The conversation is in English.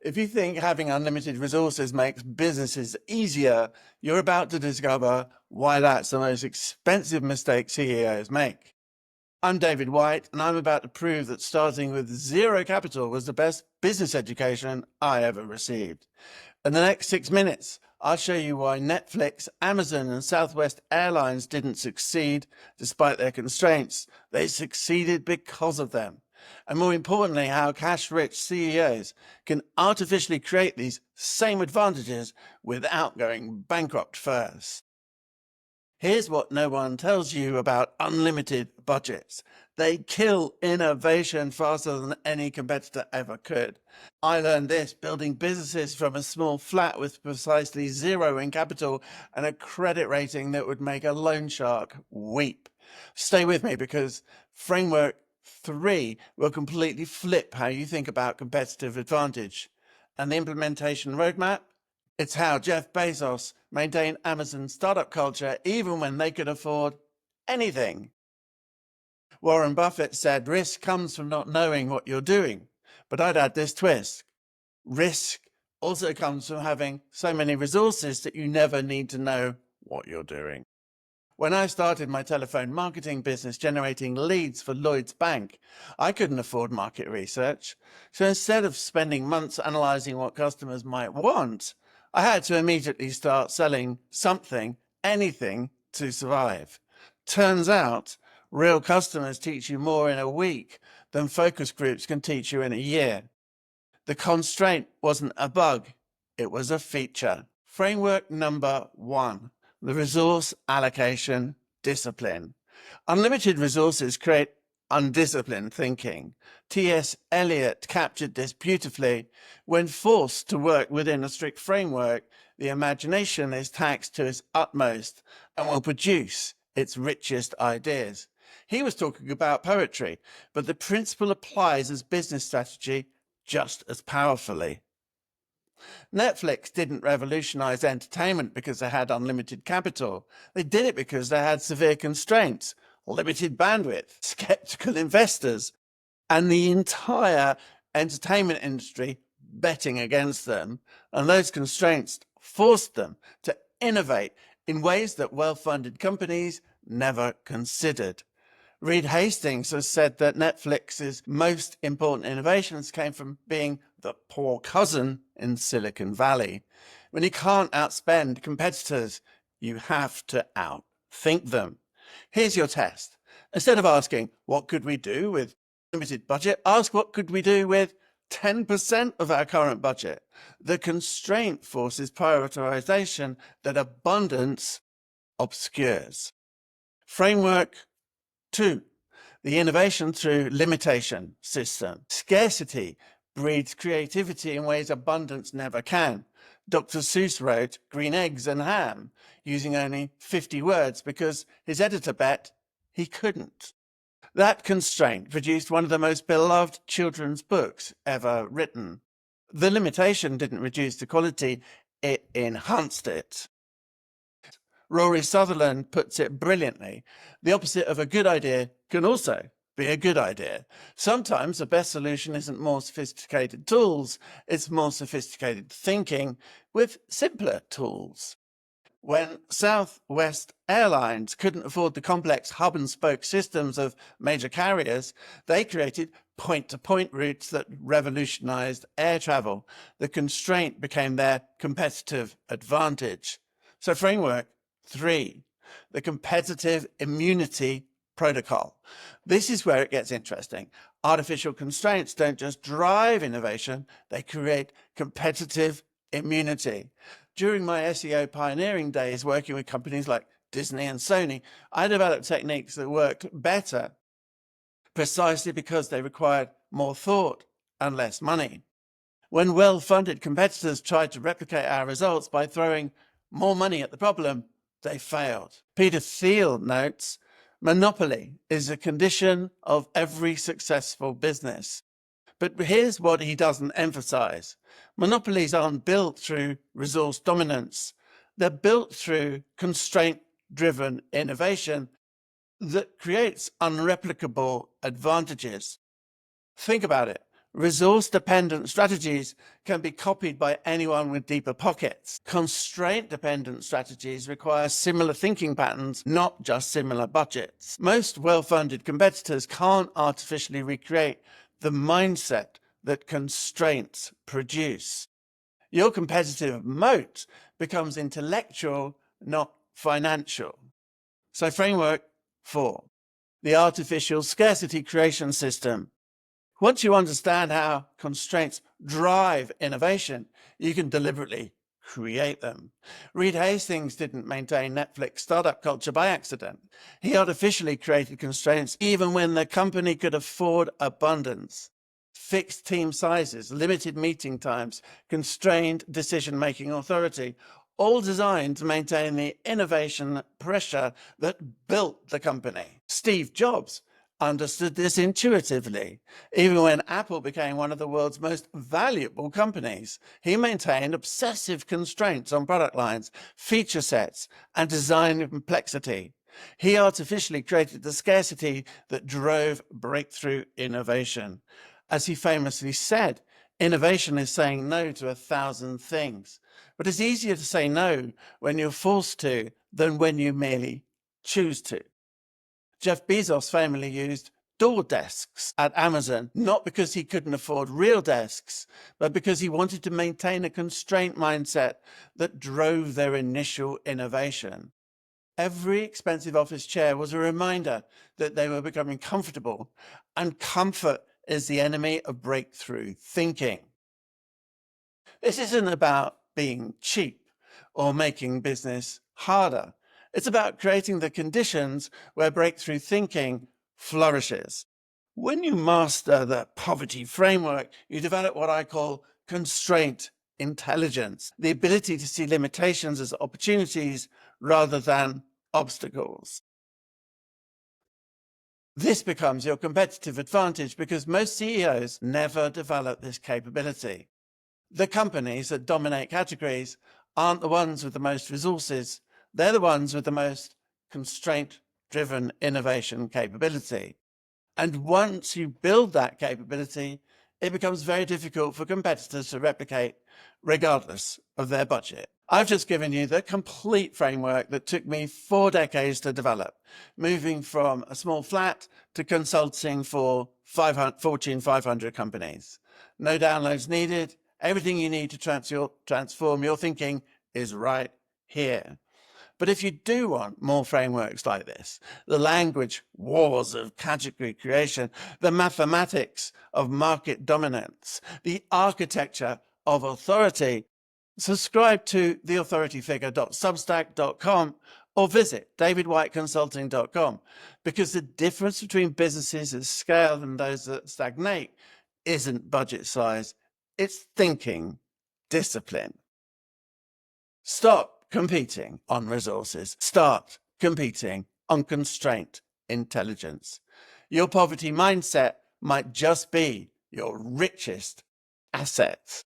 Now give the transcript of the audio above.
If you think having unlimited resources makes businesses easier, you're about to discover why that's the most expensive mistake CEOs make. I'm David White, and I'm about to prove that starting with zero capital was the best business education I ever received. In the next 6 minutes, I'll show you why Netflix, Amazon, and Southwest Airlines didn't succeed despite their constraints. They succeeded because of them. And more importantly, how cash-rich CEOs can artificially create these same advantages without going bankrupt first. Here's what no one tells you about unlimited budgets. They kill innovation faster than any competitor ever could. I learned this building businesses from a small flat with precisely zero in capital and a credit rating that would make a loan shark weep. Stay with me because framework 3 will completely flip how you think about competitive advantage. And the implementation roadmap? It's how Jeff Bezos maintained Amazon's startup culture even when they could afford anything. Warren Buffett said risk comes from not knowing what you're doing. But I'd add this twist. Risk also comes from having so many resources that you never need to know what you're doing. When I started my telephone marketing business generating leads for Lloyds Bank, I couldn't afford market research. So instead of spending months analyzing what customers might want, I had to immediately start selling something, anything, to survive. Turns out, real customers teach you more in a week than focus groups can teach you in a year. The constraint wasn't a bug, it was a feature. Framework number 1, the resource allocation discipline. Unlimited resources create undisciplined thinking. T.S. Eliot captured this beautifully. When forced to work within a strict framework, the imagination is taxed to its utmost and will produce its richest ideas. He was talking about poetry, but the principle applies as business strategy just as powerfully. Netflix didn't revolutionize entertainment because they had unlimited capital. They did it because they had severe constraints, limited bandwidth, skeptical investors, and the entire entertainment industry betting against them. And those constraints forced them to innovate in ways that well-funded companies never considered. Reed Hastings has said that Netflix's most important innovations came from being the poor cousin in Silicon Valley. When you can't outspend competitors, you have to outthink them. Here's your test. Instead of asking, what could we do with limited budget, ask what could we do with 10% of our current budget. The constraint forces prioritization that abundance obscures. Framework 2, the innovation through limitation system. Scarcity breeds creativity in ways abundance never can. Dr. Seuss wrote Green Eggs and Ham using only 50 words because his editor bet he couldn't. That constraint produced one of the most beloved children's books ever written. The limitation didn't reduce the quality, it enhanced it. Rory Sutherland puts it brilliantly. The opposite of a good idea can also be a good idea. Sometimes the best solution isn't more sophisticated tools, it's more sophisticated thinking with simpler tools. When Southwest Airlines couldn't afford the complex hub and spoke systems of major carriers, they created point-to-point routes that revolutionized air travel. The constraint became their competitive advantage. So framework 3, the competitive immunity protocol. This is where it gets interesting. Artificial constraints don't just drive innovation, they create competitive immunity. During my SEO pioneering days working with companies like Disney and Sony, I developed techniques that worked better precisely because they required more thought and less money. When well-funded competitors tried to replicate our results by throwing more money at the problem, they failed. Peter Thiel notes, monopoly is a condition of every successful business. But here's what he doesn't emphasize. Monopolies aren't built through resource dominance. They're built through constraint-driven innovation that creates unreplicable advantages. Think about it. Resource-dependent strategies can be copied by anyone with deeper pockets. Constraint-dependent strategies require similar thinking patterns, not just similar budgets. Most well-funded competitors can't artificially recreate the mindset that constraints produce. Your competitive moat becomes intellectual, not financial. So framework 4, the artificial scarcity creation system. Once you understand how constraints drive innovation, you can deliberately create them. Reed Hastings didn't maintain Netflix startup culture by accident. He artificially created constraints even when the company could afford abundance. Fixed team sizes, limited meeting times, constrained decision-making authority, all designed to maintain the innovation pressure that built the company. Steve Jobs understood this intuitively. Even when Apple became one of the world's most valuable companies, he maintained obsessive constraints on product lines, feature sets, and design complexity. He artificially created the scarcity that drove breakthrough innovation. As he famously said, innovation is saying no to 1,000 things. But it's easier to say no when you're forced to than when you merely choose to. Jeff Bezos famously used door desks at Amazon, not because he couldn't afford real desks, but because he wanted to maintain a constraint mindset that drove their initial innovation. Every expensive office chair was a reminder that they were becoming comfortable, and comfort is the enemy of breakthrough thinking. This isn't about being cheap or making business harder. It's about creating the conditions where breakthrough thinking flourishes. When you master the poverty framework, you develop what I call constraint intelligence, the ability to see limitations as opportunities rather than obstacles. This becomes your competitive advantage because most CEOs never develop this capability. The companies that dominate categories aren't the ones with the most resources. They're the ones with the most constraint-driven innovation capability. And once you build that capability, it becomes very difficult for competitors to replicate regardless of their budget. I've just given you the complete framework that took me 4 decades to develop, moving from a small flat to consulting for Fortune 500 companies. No downloads needed. Everything you need to transform your thinking is right here. But if you do want more frameworks like this, the language wars of category creation, the mathematics of market dominance, the architecture of authority, subscribe to theauthorityfigure.substack.com or visit davidwhiteconsulting.com, because the difference between businesses at scale and those that stagnate isn't budget size, it's thinking discipline. Stop competing on resources. Start competing on constraint intelligence. Your poverty mindset might just be your richest asset.